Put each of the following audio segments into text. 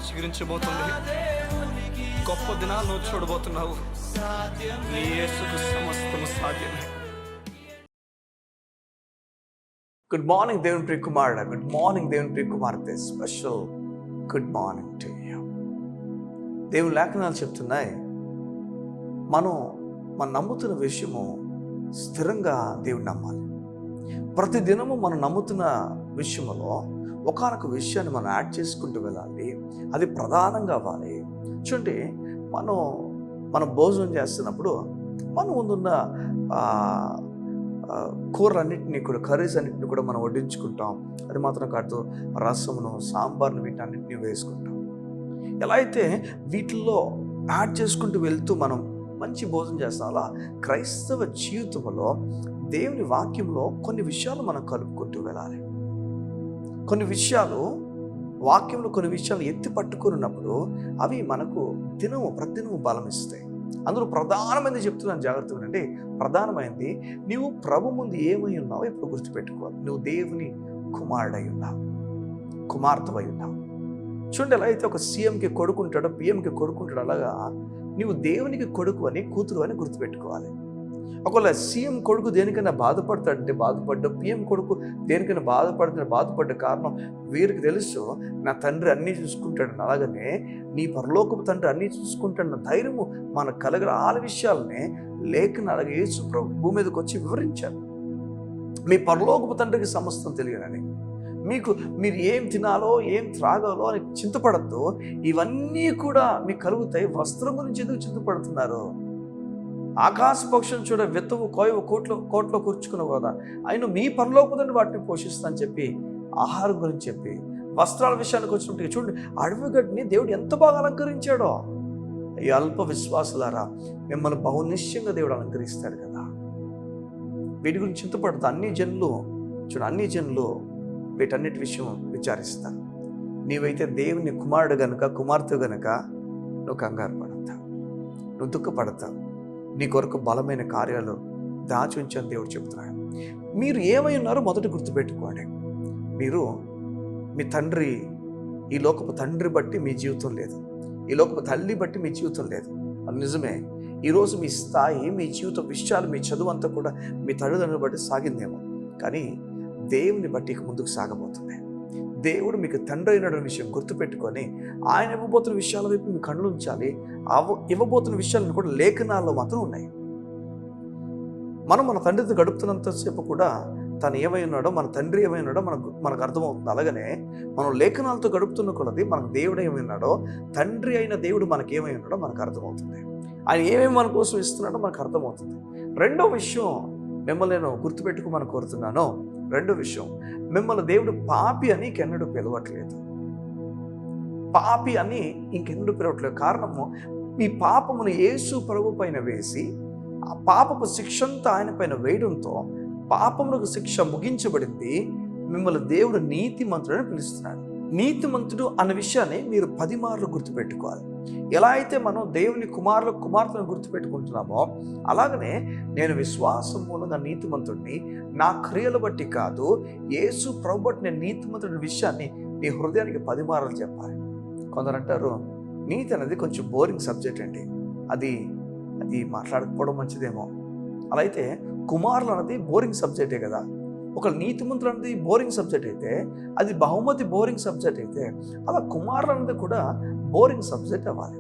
చిగురించబోతుంది. గొప్ప దినాలు నువ్వు చూడబోతున్నావు. నీ యేసుకు సమస్తము సాధ్యమే. గుడ్ మార్నింగ్ దేవుని ప్రియ కుమారుడా, గుడ్ మార్నింగ్ దేవుని ప్రియ కుమార్తె, special good morning to you. దేవుని లేఖనాలు చెప్తున్నాయి, మనం నమ్ముతున్న విషయము స్థిరంగా దేవుని నమ్మాలి. ప్రతి దినము మనం నమ్ముతున్న విషయంలో ఒకానొక విషయాన్ని మనం యాడ్ చేసుకుంటూ వెళ్ళాలి. అది ప్రధానంగా అవ్వాలి. చూడండి, మనం భోజనం చేస్తున్నప్పుడు మన ముందున్న కూరలన్నింటినీ కూడా, కర్రీస్ అన్నింటినీ కూడా మనం వడ్డించుకుంటాం. అది మాత్రం కాదు, రసమును, సాంబార్ను, వీటన్నిటిని వేసుకుంటాం. ఎలా అయితే వీటిల్లో యాడ్ చేసుకుంటూ వెళ్తూ మనం మంచి భోజనం చేస్తాం, అలా క్రైస్తవ జీవితంలో దేవుని వాక్యంలో కొన్ని విషయాలు మనం కలుపుకుంటూ వెళ్ళాలి. కొన్ని విషయాలు వాక్యంలో కొన్ని విషయాలు ఎత్తి పట్టుకున్నప్పుడు అవి మనకు ప్రతిదినము బలం ఇస్తాయి. అందులో ప్రధానమైనది చెప్తున్నాను, జాగ్రత్తగా ఉండండి. ప్రధానమైనది, నీవు ప్రభు ముందు ఏమై ఉన్నావో ఇప్పుడు గుర్తుపెట్టుకోవాలి. నువ్వు దేవుని కుమారుడై ఉన్నావు, కుమార్తెవై ఉన్నావు. చూడండి, ఎలా అయితే ఒక సీఎంకి కొడుకుంటాడో, పిఎంకి కొడుకుంటాడో, అలాగా నీవు దేవునికి కొడుకు అని, కూతురు అని గుర్తుపెట్టుకోవాలి. ఒకవేళ సీఎం కొడుకు దేనికైనా బాధపడతాడంటే బాధపడ్డా, పిఎం కొడుకు దేనికైనా బాధపడ్డ కారణం వీరికి తెలుసు, నా తండ్రి అన్నీ చూసుకుంటాడని. అలాగనే నీ పరలోకపు తండ్రి అన్నీ చూసుకుంటాడన్న ధైర్యము మనకు కలగల. ఆ విషయాలనే లేఖన అలాగే యేసు ప్రభు భూమి మీదకి వచ్చి వివరించారు. మీ పరలోకపు తండ్రికి సమస్తం తెలియనని, మీరు ఏం తినాలో ఏం త్రాగాలో అని చింతపడద్దు. ఇవన్నీ కూడా మీకు కలుగుతాయి. వస్త్రం గురించి ఎందుకు చింతపడుతున్నారు? ఆకాశ పక్షులను చూడ, విత్తవు కోయవు, కోట్లో కూర్చుకున్నావు కదా, ఆయన మీ పరలోకదండి వాటిని పోషిస్తా అని చెప్పి, ఆహారం గురించి చెప్పి, వస్త్రాల విషయానికి వచ్చినట్టుగా చూడండి, అడవి గడ్డిని దేవుడు ఎంత బాగా అలంకరించాడో. ఈ అల్ప విశ్వాసులారా, మిమ్మల్ని బహు నిశ్చయంగా దేవుడు అలంకరిస్తాడు కదా. వీటి గురించి చింతపడతా. అన్ని జనులు వీటన్నిటి విషయం విచారిస్తారు. నీవైతే దేవుని కుమారుడు గనుక, కుమార్తె గనుక నువ్వు కంగారు పడతావు, నువ్వు దుఃఖపడతావు. నీ కొరకు బలమైన కార్యాలు దాచి ఉంచని దేవుడు చెబుతున్నాడు. మీరు ఏమై ఉన్నారో మొదట గుర్తుపెట్టుకోండి. మీరు మీ తండ్రి, ఈ లోకపు తండ్రి బట్టి మీ జీవితం లేదు, ఈ లోకపు తల్లి బట్టి మీ జీవితం లేదు. అది నిజమే. ఈరోజు మీ స్థాయి, మీ జీవిత విషయాలు, మీ చదువు అంతా కూడా మీ తల్లిదండ్రులు బట్టి సాగిందేమో, కానీ దేవుని బట్టి ఇక ముందుకు సాగబోతుంది. దేవుడు మీకు తండ్రి అయిన విషయం గుర్తుపెట్టుకొని ఆయన ఇవ్వబోతున్న విషయాల వైపు మీ కళ్ళు ఉంచాలి. ఇవ్వబోతున్న విషయాలను కూడా లేఖనాల్లో మాత్రం ఉన్నాయి. మన తండ్రితో గడుపుతున్నంతసేపు కూడా తను ఏమై ఉన్నాడో, మన తండ్రి ఏమై ఉన్నాడో మనకు అర్థమవుతుంది. అలాగనే మనం లేఖనాలతో గడుపుతున్న కొలది మనకు దేవుడు ఏమై ఉన్నాడో, తండ్రి అయిన దేవుడు మనకేమై ఉన్నాడో మనకు అర్థమవుతుంది. ఆయన ఏమేమి మన కోసం ఇస్తున్నాడో మనకు అర్థమవుతుంది. రెండో విషయం మిమ్మల్ని నేను గుర్తుపెట్టుకోమని కోరుతున్నాను. రెండో విషయం, మిమ్మల్ని దేవుడు పాపి అని ఇంకెన్నడూ పిలవట్లేదు. పాపి అని ఇంకెన్నడూ పిలవట్లేదు. కారణము, మీ పాపమును యేసు ప్రభు పైన వేసి, ఆ పాపపు శిక్షంతా ఆయన పైన వేయడంతో పాపములకు శిక్ష ముగించబడింది. మిమ్మల్ని దేవుడు నీతిమంతుడని పిలుస్తున్నాడు. నీతిమంతుడు అన్న విషయాన్ని మీరు 10 మార్లు గుర్తుపెట్టుకోవాలి. ఎలా అయితే మనం దేవుని కుమార్తెను గుర్తుపెట్టుకుంటున్నామో, అలాగనే నేను విశ్వాసం మూలంగా నీతిమంతుడిని, నా క్రియలు బట్టి కాదు, యేసు ప్రభు బట్టి నేను నీతిమంతుడి విషయాన్ని నీ హృదయానికి 10 మార్లు చెప్పాలి. కొందరు అంటారు, నీతి అనేది కొంచెం బోరింగ్ సబ్జెక్ట్ అండి, అది మాట్లాడకపోవడం మంచిదేమో. అలా అయితే కుమారులు అన్నది బోరింగ్ సబ్జెక్టే కదా. ఒక నీతిమంతులు అన్నది బోరింగ్ సబ్జెక్ట్ అయితే, అది బహుమతి బోరింగ్ సబ్జెక్ట్ అయితే, అలా కుమారులు అన్నది కూడా బోరింగ్ సబ్జెక్ట్ అవ్వాలి.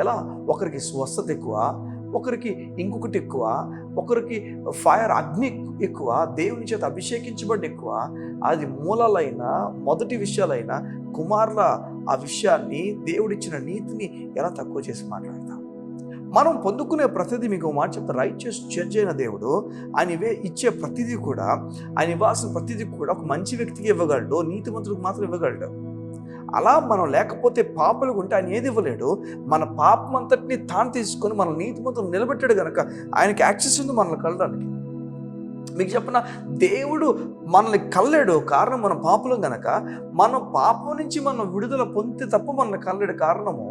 ఎలా? ఒకరికి స్వస్థత ఎక్కువ, ఒకరికి ఇంకొకటి ఎక్కువ, ఒకరికి ఫైర్ అగ్ని ఎక్కువ, దేవుని చేత అభిషేకించబడి ఎక్కువ. అది మూలాలైనా మొదటి విషయాలైనా కుమారుల ఆ విషయాన్ని, దేవుడిచ్చిన నీతిని ఎలా తక్కువ చేసి మాట్లాడతాం? మనం పొందుకునే ప్రతిదీ, మీకు మాట చెప్తా, రైచియస్ జడ్జ్ అయిన దేవుడు ఆయన ఇచ్చే ప్రతిదీ కూడా, ఆయన ఇవ్వాల్సిన ప్రతిదీ కూడా ఒక మంచి వ్యక్తికి ఇవ్వగలడు, నీతిమంతులకు మాత్రం ఇవ్వగలడు. అలా మనం లేకపోతే పాపలు ఉంటే ఆయన ఏది ఇవ్వలేడు. మన పాపం అంతటిని తాను తీసుకొని మన నీతిమంతులు నిలబెట్టాడు కనుక ఆయనకి యాక్సెస్ ఉంది మనల్ని కలడానికి. మీకు చెప్పిన దేవుడు మనల్ని కల్లేడు, కారణం మన పాపలం గనక. మనం పాపం నుంచి మనం విడుదల పొందితే తప్ప మనల్ని కల్లేడు. కారణము,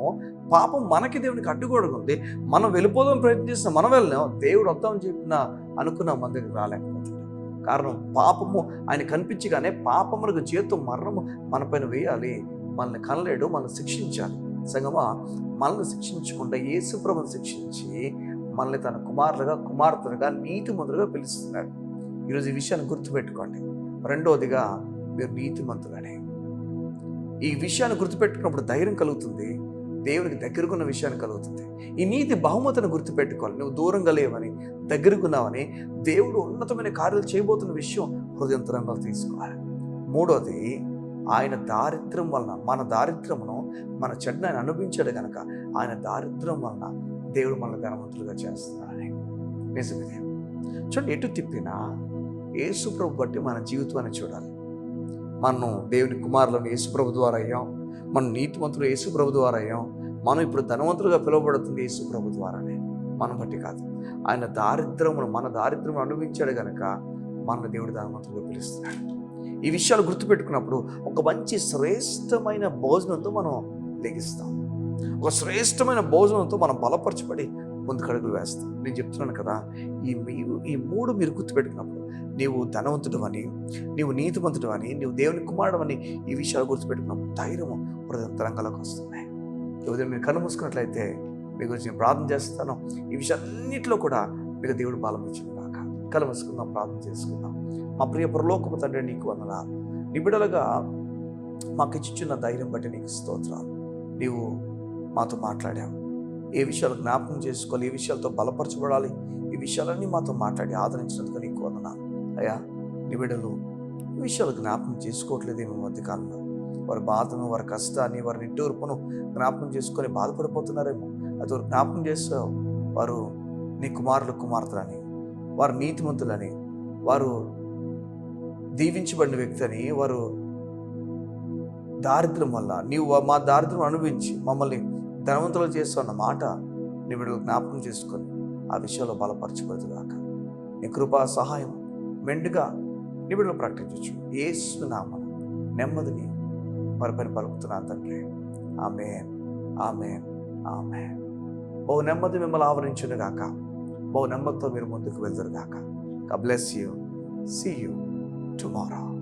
పాపం మనకి దేవునికి అడ్డుగోడగా ఉంది. మనం వెళ్ళిపోదాం ప్రయత్నిస్తాం, మనం వెళ్ళాం, దేవుడు వద్దామని చెప్పిన అనుకున్న మన దగ్గర రాలేకపోతుంది. కారణం, పాపము ఆయన కనిపించగానే పాపములకు జీతం మరణము మన పైన వేయాలి. మనల్ని కనలేడు, మనల్ని శిక్షించాలి. సంగమా, మనల్ని శిక్షించకుండా యేసు ప్రభువుని శిక్షించి మనల్ని తన కుమార్తెలుగా నీతిమంతులుగా పిలుస్తున్నాడు. ఈరోజు ఈ విషయాన్ని గుర్తుపెట్టుకోండి. రెండవదిగా, మీరు నీతిమంతులనే. ఈ విషయాన్ని గుర్తుపెట్టుకున్నప్పుడు ధైర్యం కలుగుతుంది, దేవునికి దగ్గరకున్న విషయాన్ని కలుగుతుంది. ఈ నీతి బహుమతిని గుర్తుపెట్టుకోవాలి. నువ్వు దూరంగా లేవని, దగ్గరకున్నావని, దేవుడు ఉన్నతమైన కార్యాలు చేయబోతున్న విషయం హృదయంతరంగా తీసుకోవాలి. మూడోది, ఆయన దారిద్ర్యం వలన, మన దారిద్ర్యమును, మన చెడ్డను ఆయన అనుభవించాడు కనుక ఆయన దారిద్ర్యం వలన దేవుడు మనల్ని ధనవంతులుగా చేస్తున్నాడని. నిజమే. చూడండి, ఎటు తిప్పినా యేసు ప్రభు బట్టి మన జీవితాన్ని చూడాలి. మనం దేవుని కుమారులను యేసు ప్రభు ద్వారా అయ్యాం, మనం నీతిమంతులు యేసు ప్రభు ద్వారా అయ్యాం, మనం ఇప్పుడు ధనవంతులుగా పిలువబడుతుంది యేసు ప్రభు ద్వారానే, మనం బట్టి కాదు. ఆయన దారిద్ర్యమును, మన దారిద్ర్యమును అనుభవించాడు కనుక మన దేవుడు ధనవంతులుగా పిలుస్తున్నాడు. ఈ విషయాలు గుర్తుపెట్టుకున్నప్పుడు ఒక మంచి శ్రేష్టమైన భోజనంతో మనం లెగిస్తాం. ఒక శ్రేష్టమైన భోజనంతో మనం బలపరచబడి ముందుకడుగులు వేస్తాం. నేను చెప్తున్నాను కదా, ఈ మూడు మీరు గుర్తుపెట్టుకున్నప్పుడు నీవు ధనవంతుడు అని, నీవు నీతిమంతుడు అని, నీవు దేవుని కుమారుడు అని, ఈ విషయాలు గుర్తుపెట్టుకున్నప్పుడు ధైర్యము హృదయంతరంగాలోకి వస్తున్నాయి. ఉదయం మీరు కన్ను మూసుకున్నట్లయితే మీ గురించి నేను ప్రార్థన చేస్తాను. ఈ విషయాన్నింటిలో కూడా మీకు దేవుడు బలం ఇచ్చిన కాక. కళ్ళు మూసుకుందాం, ప్రార్థన చేసుకుందాం. మా ప్రియ పరలోకపు తండ్రి, నీకు వందనాలు. నీ బిడ్డలుగా మాకు ఇచ్చిన ధైర్యం బట్టి నీకు స్తోత్రాలు. నీవు మాతో మాట్లాడావు. ఏ విషయాలు జ్ఞాపకం చేసుకోవాలి, ఏ విషయాలతో బలపరచబడాలి, ఈ విషయాలన్నీ మాతో మాట్లాడి ఆదరించినందుకు నీకు వందనాలు. అయ్యా, నీ బిడ్డలు ఈ విషయాలు జ్ఞాపకం చేసుకోవట్లేదేమో మధ్యకాలంలో. వారి బాధను, వారి కష్టాన్ని, వారి నిట్టూర్పును జ్ఞాపకం చేసుకొని బాధపడిపోతున్నారేమో. అది వారు జ్ఞాపకం చేస్తావు. వారు నీ కుమార్తెలని, వారు నీతిమంతులని, వారు దీవించబడిన వ్యక్తి అని, వారు దారిద్ర్యం వల్ల నీవు మా దారిద్ర్యం అనుభవించి మమ్మల్ని ధనవంతులు చేస్తున్న మాట నీ బిడ్డలు జ్ఞాపకం చేసుకొని ఆ విషయంలో బలపరచబడుతుగాక. నీ కృపా సహాయం మెండుగా నీ బిడ్డలు ప్రకటించవచ్చు. యేసు నామమున నెమ్మదిని వారి పని పలుకుతున్నాను తండ్రి. ఆమేన్, ఆమేన్, ఆమేన్. బహు నెమ్మది మిమ్మల్ని ఆవరించును గాక. బహు నెమ్మదితో మీరు ముందుకు వెళ్తారు గాక. God bless you. See you tomorrow.